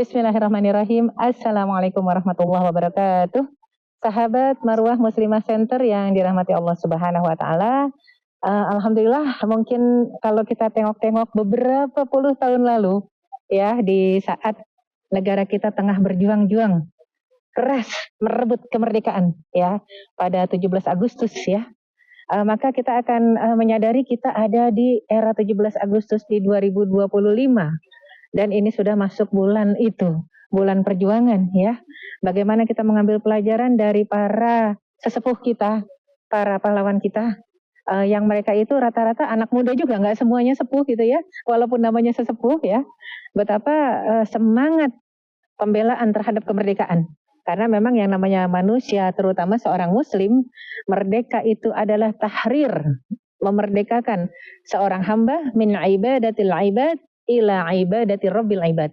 Bismillahirrahmanirrahim. Assalamualaikum warahmatullahi wabarakatuh. Sahabat Marwah Muslimah Center yang dirahmati Allah Subhanahu wa taala. Alhamdulillah, mungkin kalau kita tengok-tengok beberapa puluh tahun lalu ya, di saat negara kita tengah berjuang-juang keras merebut kemerdekaan ya pada 17 Agustus ya. Maka kita akan menyadari kita ada di era 17 Agustus di 2025. Dan ini sudah masuk bulan itu, bulan perjuangan ya. Bagaimana kita mengambil pelajaran dari para sesepuh kita, para pahlawan kita, yang mereka itu rata-rata anak muda juga, nggak semuanya sepuh gitu ya, walaupun namanya sesepuh ya. Betapa semangat pembelaan terhadap kemerdekaan. Karena memang yang namanya manusia, terutama seorang muslim, merdeka itu adalah tahrir, memerdekakan seorang hamba min ibadatil ibad ila ibadati rabbil ibad.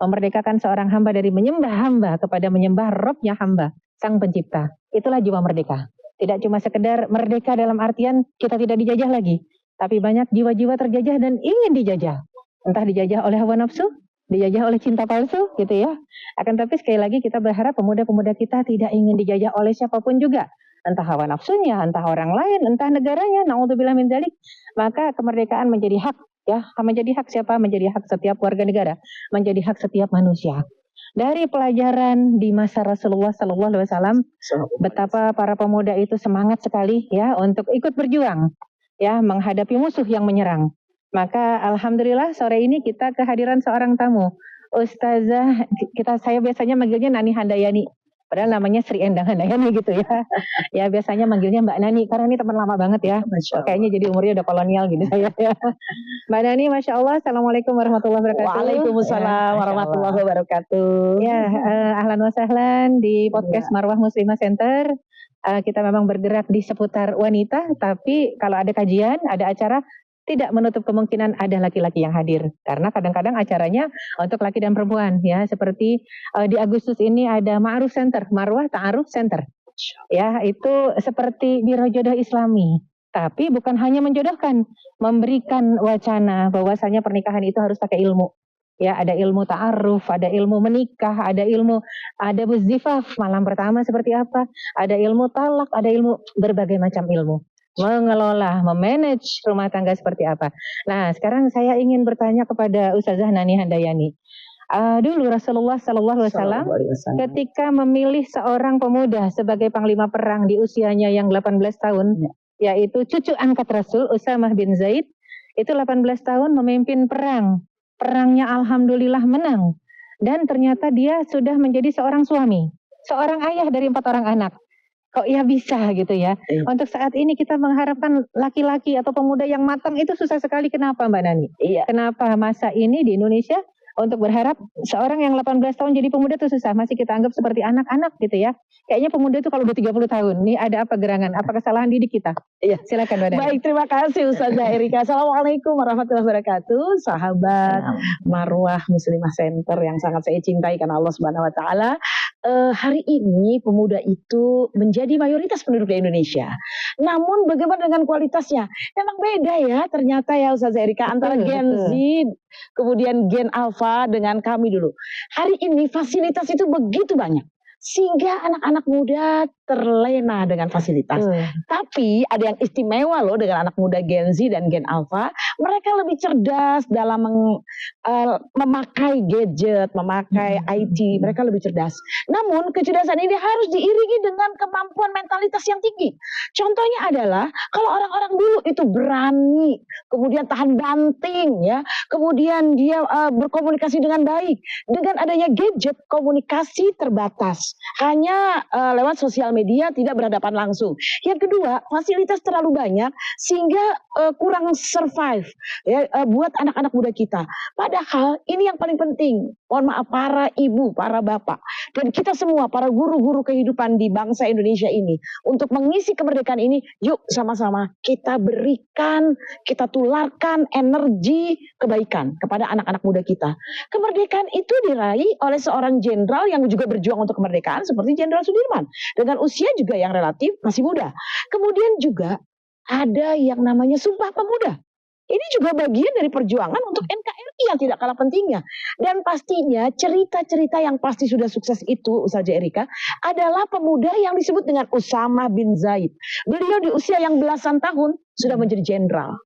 Memerdekakan seorang hamba dari menyembah hamba kepada menyembah Rabbnya hamba, sang pencipta. Itulah jiwa merdeka. Tidak cuma sekedar merdeka dalam artian kita tidak dijajah lagi, tapi banyak jiwa-jiwa terjajah dan ingin dijajah. Entah dijajah oleh hawa nafsu, dijajah oleh cinta palsu gitu ya. Akan tapi sekali lagi kita berharap pemuda-pemuda kita tidak ingin dijajah oleh siapapun juga. Entah hawa nafsunya, entah orang lain, entah negaranya, na'udzubillah min dzalik. Maka kemerdekaan menjadi hak ya, menjadi hak siapa? Menjadi hak setiap warga negara, menjadi hak setiap manusia. Dari pelajaran di masa Rasulullah Sallallahu Alaihi Wasallam, betapa para pemuda itu semangat sekali ya untuk ikut berjuang ya menghadapi musuh yang menyerang. Maka alhamdulillah sore ini kita kehadiran seorang tamu, Ustazah, saya biasanya manggilnya Nani Handayani. Padahal namanya Sri Endang Handayani gitu ya. Ya biasanya manggilnya Mbak Nani karena ini teman lama banget ya. Kayaknya jadi umurnya udah kolonial gitu saya ya. Mbak Nani, Masya Allah, Assalamualaikum warahmatullahi wabarakatuh. Waalaikumsalam warahmatullahi wabarakatuh. Ya, ahlan wa sahlan di podcast Marwah Muslimah Center. Kita memang bergerak di seputar wanita, tapi kalau ada kajian, ada acara, tidak menutup kemungkinan ada laki-laki yang hadir. Karena kadang-kadang acaranya untuk laki dan perempuan ya, seperti di Agustus ini ada Ma'ruf Center, Marwah Ta'aruf Center. Ya, itu seperti Biro Jodoh Islami. Tapi bukan hanya menjodohkan, memberikan wacana bahwasanya pernikahan itu harus pakai ilmu. Ya, ada ilmu ta'aruf, ada ilmu menikah, ada ilmu adabuz zifaf, malam pertama seperti apa, ada ilmu talak, ada ilmu berbagai macam ilmu. Mengelola, memanage rumah tangga seperti apa. Nah, sekarang saya ingin bertanya kepada Ustazah Nani Handayani. Dulu Rasulullah Sallallahu Alaihi Wasallam ketika memilih seorang pemuda sebagai panglima perang di usianya yang 18 tahun, yaitu cucu angkat Rasul Usamah bin Zaid, itu 18 tahun memimpin perang. Perangnya alhamdulillah menang. Dan ternyata dia sudah menjadi seorang suami, seorang ayah dari 4 orang anak. Kok ya bisa gitu ya. Untuk saat ini kita mengharapkan laki-laki atau pemuda yang matang itu susah sekali. Kenapa Mbak Nani? Kenapa masa ini di Indonesia untuk berharap seorang yang 18 tahun jadi pemuda itu susah. Masih kita anggap seperti anak-anak gitu ya. Kayaknya pemuda itu kalau udah 30 tahun. Nih ada apa gerangan? Apa kesalahan didik kita? Silakan Mbak Nani. Baik, terima kasih Ustazah Erika. Assalamualaikum warahmatullahi wabarakatuh. Sahabat Marwah Muslimah Center yang sangat saya cintai karena Allah Subhanahu wa taala. Hari ini pemuda itu menjadi mayoritas penduduk di Indonesia. Namun bagaimana dengan kualitasnya? Memang beda ya ternyata ya Ustazah Erika antara Gen Z kemudian Gen Alpha dengan kami dulu. Hari ini fasilitas itu begitu banyak sehingga anak-anak muda terlena dengan fasilitas. Tapi ada yang istimewa loh dengan anak muda Gen Z dan Gen Alpha. Mereka lebih cerdas dalam memakai gadget, memakai IT. Mereka lebih cerdas. Namun kecerdasan ini harus diiringi dengan kemampuan mentalitas yang tinggi. Contohnya adalah kalau orang-orang dulu itu berani, kemudian tahan banting ya, kemudian dia berkomunikasi dengan baik. Dengan adanya gadget, komunikasi terbatas. Hanya lewat sosial media, tidak berhadapan langsung. Yang kedua, fasilitas terlalu banyak sehingga kurang survive ya, buat anak-anak muda kita. Padahal ini yang paling penting. Mohon maaf para ibu, para bapak, dan kita semua para guru-guru kehidupan di bangsa Indonesia ini untuk mengisi kemerdekaan ini, yuk sama-sama kita berikan, kita tularkan energi kebaikan kepada anak-anak muda kita. Kemerdekaan itu diraih oleh seorang jenderal yang juga berjuang untuk kemerdekaan seperti Jenderal Sudirman dengan usia juga yang relatif masih muda. Kemudian juga ada yang namanya Sumpah Pemuda. Ini juga bagian dari perjuangan untuk NKRI. yang tidak kalah pentingnya. Dan pastinya cerita-cerita yang pasti sudah sukses itu, Ustazah Erika, adalah pemuda yang disebut dengan Usama bin Zaid. Beliau di usia yang belasan tahun sudah menjadi jenderal.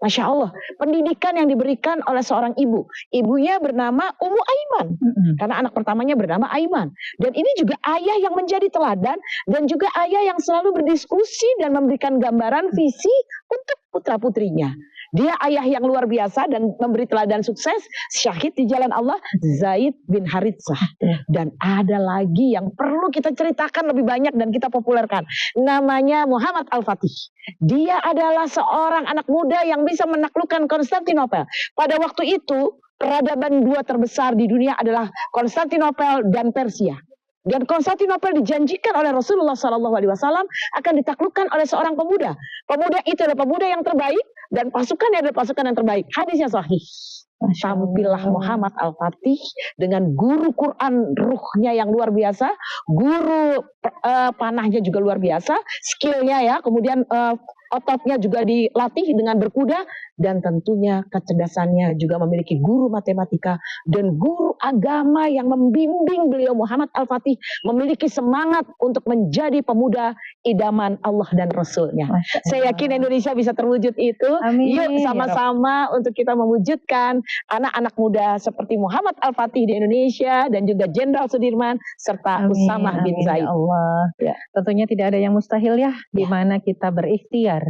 Masya Allah, pendidikan yang diberikan oleh seorang ibu. Ibunya bernama Ummu Aiman. Karena anak pertamanya bernama Aiman. Dan ini juga ayah yang menjadi teladan. Dan juga ayah yang selalu berdiskusi dan memberikan gambaran visi untuk putra-putrinya. Dia ayah yang luar biasa dan memberi teladan sukses. Syahid di jalan Allah, Zaid bin Haritsah. Dan ada lagi yang perlu kita ceritakan lebih banyak dan kita populerkan. Namanya Muhammad Al-Fatih. Dia adalah seorang anak muda yang bisa menaklukkan Konstantinopel. Pada waktu itu, peradaban dua terbesar di dunia adalah Konstantinopel dan Persia. Dan Konstantinopel dijanjikan oleh Rasulullah SAW akan ditaklukkan oleh seorang pemuda. Pemuda itu adalah pemuda yang terbaik dan pasukannya adalah pasukan yang terbaik. Hadisnya sahih. Tampillah Muhammad Al-Fatih dengan guru Quran ruhnya yang luar biasa, guru panahnya juga luar biasa, skillnya ya, kemudian ototnya juga dilatih dengan berkuda, dan tentunya kecerdasannya juga memiliki guru matematika dan guru agama yang membimbing beliau. Muhammad Al-Fatih memiliki semangat untuk menjadi pemuda idaman Allah dan Rasulnya. Saya yakin Indonesia bisa terwujud itu. Amin. Yuk sama-sama untuk kita mewujudkan anak-anak muda seperti Muhammad Al-Fatih di Indonesia dan juga Jenderal Sudirman serta Usama bin Zaid. Allah. Ya. Tentunya tidak ada yang mustahil ya, di mana kita berikhtiar,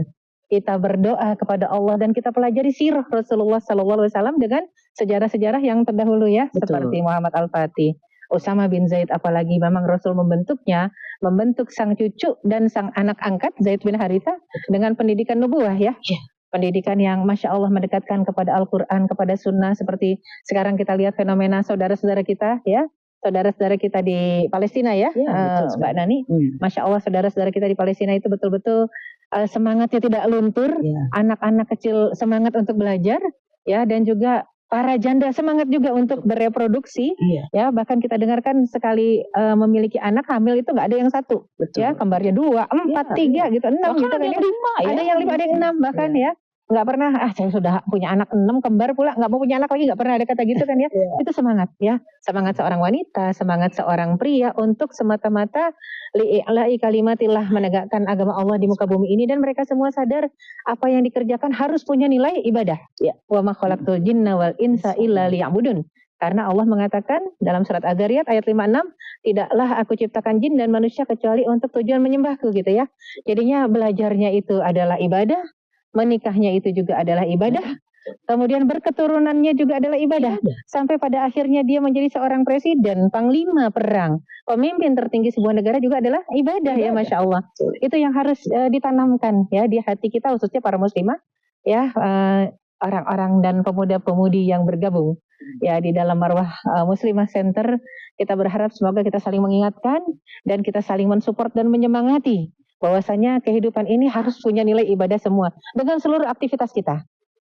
kita berdoa kepada Allah dan kita pelajari sirah Rasulullah SAW dengan sejarah-sejarah yang terdahulu ya, Betul. seperti Muhammad Al-Fatih, Usama bin Zaid, apalagi memang Rasul membentuknya, membentuk sang cucu dan sang anak angkat Zaid bin Haritha dengan pendidikan nubuah ya. Pendidikan yang Masya Allah mendekatkan kepada Al-Quran, kepada Sunnah, seperti sekarang kita lihat fenomena saudara-saudara kita ya, saudara-saudara kita di Palestina ya, betul Mbak Nani. Masya Allah, saudara-saudara kita di Palestina itu betul-betul semangatnya tidak luntur, anak-anak kecil semangat untuk belajar ya, dan juga para janda semangat juga untuk bereproduksi ya. Bahkan kita dengarkan sekali memiliki anak hamil itu nggak ada yang satu. Ya, kembarnya 2, 4, 3 gitu, 6 bahkan gitu ada kan yang ya. 5 ya. Ada yang 5, ada yang 6 bahkan ya. Nggak pernah, saya sudah punya anak 6 kembar pula, nggak mau punya anak lagi, nggak pernah ada kata gitu kan ya. Itu semangat ya, semangat seorang wanita, semangat seorang pria untuk semata-mata li'i'la'i kalimatillah, menegakkan agama Allah di muka bumi ini. Dan mereka semua sadar apa yang dikerjakan harus punya nilai ibadah. Wa ma khalaqtul jinna wal insa illa liya'budun. Karena Allah mengatakan dalam surat Az-Zariyat ayat 56, tidaklah aku ciptakan jin dan manusia kecuali untuk tujuan menyembahku gitu ya. Jadinya belajarnya itu adalah ibadah, menikahnya itu juga adalah ibadah, kemudian berketurunannya juga adalah ibadah, sampai pada akhirnya dia menjadi seorang presiden, panglima perang, pemimpin tertinggi sebuah negara juga adalah ibadah. Ya Masya Allah. Itu yang harus ditanamkan ya di hati kita, khususnya para muslimah ya, orang-orang dan pemuda-pemudi yang bergabung ya di dalam Marwah Muslimah Center. Kita berharap semoga kita saling mengingatkan dan kita saling mensupport dan menyemangati bahwasanya kehidupan ini harus punya nilai ibadah semua dengan seluruh aktivitas kita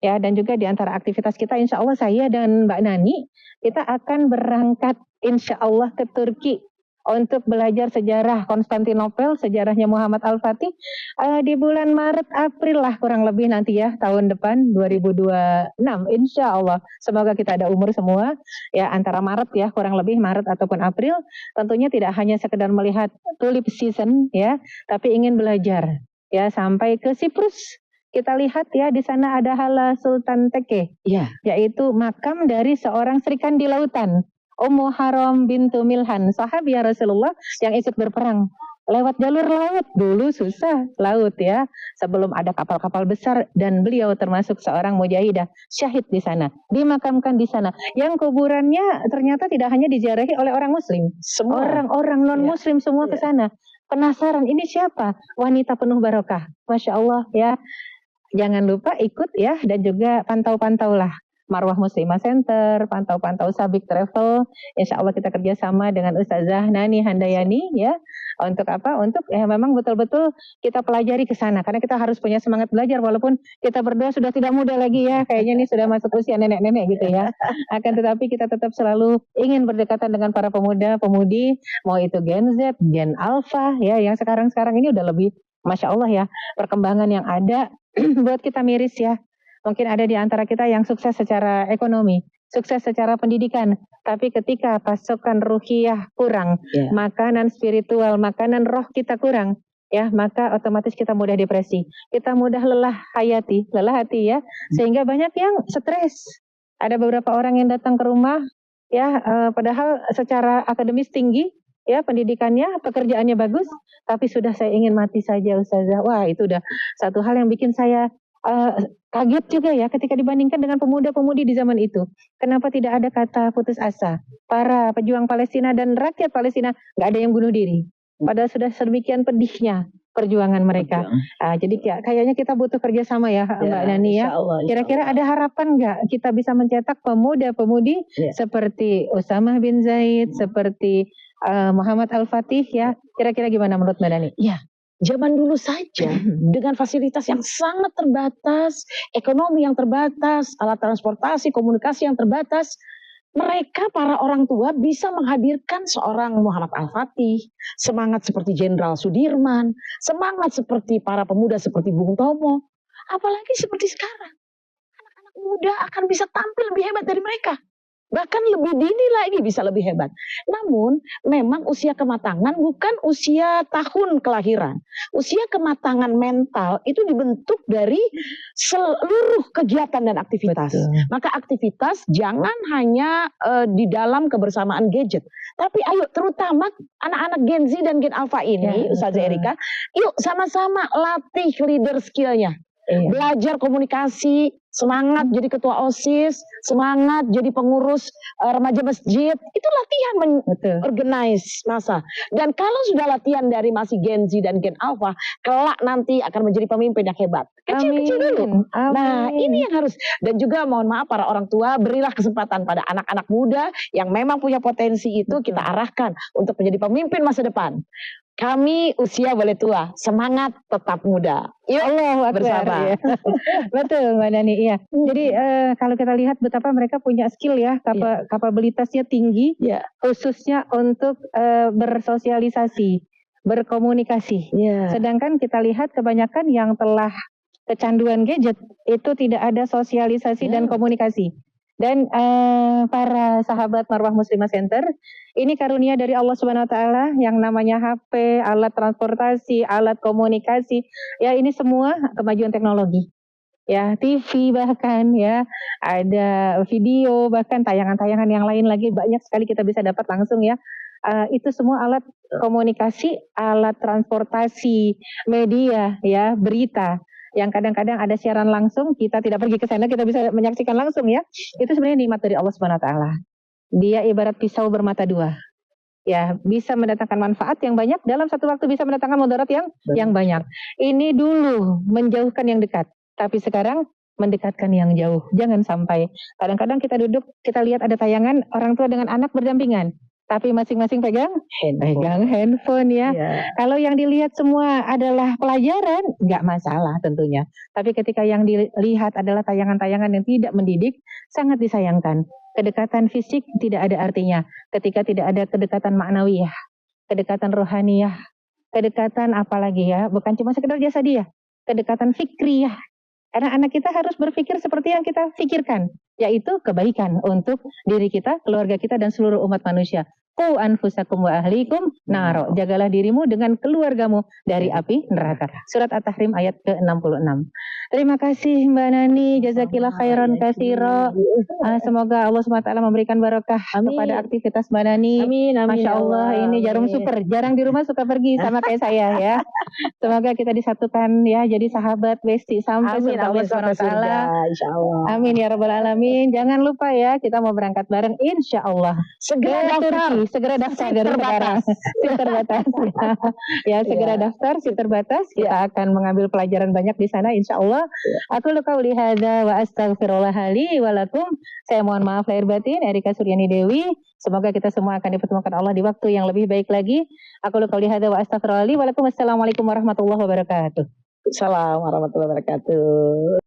ya. Dan juga di antara aktivitas kita, insya Allah saya dan Mbak Nani kita akan berangkat insya Allah ke Turki untuk belajar sejarah Konstantinopel, sejarahnya Muhammad Al-Fatih di bulan Maret April lah kurang lebih nanti ya, tahun depan 2026 insya Allah. Semoga kita ada umur semua ya, antara Maret ya, kurang lebih Maret ataupun April. Tentunya tidak hanya sekedar melihat tulip season ya, tapi ingin belajar ya sampai ke Siprus. Kita lihat ya, di sana ada Hala Sultan Teke, yaitu makam dari seorang Srikan di lautan, Ummu Haram bintu Milhan, sahabiah Rasulullah yang ikut berperang lewat jalur laut. Dulu susah laut ya, sebelum ada kapal-kapal besar, dan beliau termasuk seorang mujahidah, syahid di sana, dimakamkan di sana. Yang kuburannya ternyata tidak hanya diziarahi oleh orang muslim, orang-orang non-muslim semua ke sana. Penasaran, ini siapa? Wanita penuh barokah. Masya Allah ya. Jangan lupa ikut ya, dan juga pantau-pantaulah Marwah Muslimah Center, pantau-pantau Sabik Travel. Insya Allah kita kerjasama dengan Ustazah Nani Handayani ya. Untuk apa? Untuk ya memang betul-betul kita pelajari ke sana. Karena kita harus punya semangat belajar, walaupun kita berdua sudah tidak muda lagi ya. Kayaknya ini sudah masuk usia nenek-nenek gitu ya. Akan tetapi kita tetap selalu ingin berdekatan dengan para pemuda, pemudi, mau itu Gen Z, Gen Alpha ya, yang sekarang-sekarang ini udah lebih Masya Allah ya, perkembangan yang ada buat kita miris ya. Mungkin ada di antara kita yang sukses secara ekonomi, sukses secara pendidikan, tapi ketika pasokan ruhiyah kurang, makanan spiritual, makanan roh kita kurang, ya, maka otomatis kita mudah depresi, kita mudah lelah hati ya, sehingga banyak yang stres. Ada beberapa orang yang datang ke rumah, ya, padahal secara akademis tinggi, ya, pendidikannya, pekerjaannya bagus, tapi sudah saya ingin mati saja Ustazah. Wah, itu udah satu hal yang bikin saya kaget juga ya ketika dibandingkan dengan pemuda-pemudi di zaman itu. Kenapa tidak ada kata putus asa? Para pejuang Palestina dan rakyat Palestina nggak ada yang bunuh diri. Padahal sudah sedemikian pedihnya perjuangan mereka. Jadi kayaknya kita butuh kerjasama ya, Mbak Nani ya. Kira-kira ada harapan nggak kita bisa mencetak pemuda-pemudi seperti Usamah bin Zaid, seperti Muhammad Al-Fatih ya. Kira-kira gimana menurut Mbak Nani? Ya, zaman dulu saja dengan fasilitas yang sangat terbatas, ekonomi yang terbatas, alat transportasi, komunikasi yang terbatas, mereka para orang tua bisa menghadirkan seorang Muhammad Al-Fatih, semangat seperti Jenderal Sudirman, semangat seperti para pemuda seperti Bung Tomo, apalagi seperti sekarang. Anak-anak muda akan bisa tampil lebih hebat dari mereka. Bahkan lebih dini lagi bisa lebih hebat. Namun memang usia kematangan bukan usia tahun kelahiran. Usia kematangan mental itu dibentuk dari seluruh kegiatan dan aktivitas. Betul. Maka aktivitas jangan hanya di dalam kebersamaan gadget. Tapi ayo terutama anak-anak Gen Z dan Gen Alpha ini, Ustazah Erika, yuk sama-sama latih leader skillnya. Belajar komunikasi, semangat jadi ketua OSIS, semangat jadi pengurus remaja masjid, itu latihan organize masa. Dan kalau sudah latihan dari masih Gen Z dan Gen Alpha, kelak nanti akan menjadi pemimpin yang hebat. Kecil-kecil dulu. Nah, ini yang harus. Dan juga mohon maaf para orang tua, berilah kesempatan pada anak-anak muda yang memang punya potensi itu, kita arahkan untuk menjadi pemimpin masa depan. Kami usia boleh tua, semangat tetap muda. Yuk bersama. Ya. Betul Mbak Nani, iya. Jadi kalau kita lihat betapa mereka punya skill ya, kapabilitasnya tinggi, khususnya untuk bersosialisasi, berkomunikasi. Sedangkan kita lihat kebanyakan yang telah kecanduan gadget itu tidak ada sosialisasi dan komunikasi. Dan para sahabat Marwah Muslimah Center, ini karunia dari Allah Subhanahu Wa Taala yang namanya HP, alat transportasi, alat komunikasi, ya ini semua kemajuan teknologi. Ya, TV bahkan ya, ada video, bahkan tayangan-tayangan yang lain lagi banyak sekali kita bisa dapat langsung ya. Itu semua alat komunikasi, alat transportasi, media ya, berita. Yang kadang-kadang ada siaran langsung, kita tidak pergi ke sana, kita bisa menyaksikan langsung ya. Itu sebenarnya nikmat dari Allah Subhanahu Wa Taala. Dia ibarat pisau bermata dua. Ya, bisa mendatangkan manfaat yang banyak, dalam satu waktu bisa mendatangkan mudarat yang banyak. Ini dulu menjauhkan yang dekat, tapi sekarang mendekatkan yang jauh. Jangan sampai. Kadang-kadang kita duduk, kita lihat ada tayangan orang tua dengan anak berdampingan. Tapi masing-masing pegang handphone ya. Kalau yang dilihat semua adalah pelajaran, nggak masalah tentunya. Tapi ketika yang dilihat adalah tayangan-tayangan yang tidak mendidik, sangat disayangkan. Kedekatan fisik tidak ada artinya ketika tidak ada kedekatan maknawiyah, kedekatan rohaniyah, kedekatan apalagi ya, bukan cuma sekedar jasadiah, kedekatan fikriyah. Karena anak kita harus berpikir seperti yang kita pikirkan, yaitu kebaikan untuk diri kita, keluarga kita, dan seluruh umat manusia. Qu anfusakum wa ahlikum naro. Jagalah dirimu dengan keluargamu dari api neraka. Surat At-Tahrim ayat ke-66. Terima kasih Mbak Nani, jazakillah khairan katsira. Semoga Allah SWT memberikan barokah kepada aktivitas Mbak Nani. Amin. Masya Allah, ini jarum super. Jarang di rumah suka pergi sama kayak saya ya. Semoga kita disatukan ya, jadi sahabat besti sampai surga Allah SWT. Amin ya rabbal alamin. Jangan lupa ya, kita mau berangkat bareng insya Allah. Segera daftar dari sekarang. Sip terbatas. Ya, segera daftar, sip terbatas. Kita akan mengambil pelajaran banyak di sana insya Allah. Aku qauli hadza wa astaghfirullah li wa lakum. Saya mohon maaf lahir batin, Erika Suryani Dewi. Semoga kita semua akan dipertemukan Allah di waktu yang lebih baik lagi. Aku qauli hadza wa astaghfirullah li wa lakum. Assalamualaikum warahmatullahi wabarakatuh. Assalamualaikum warahmatullahi wabarakatuh.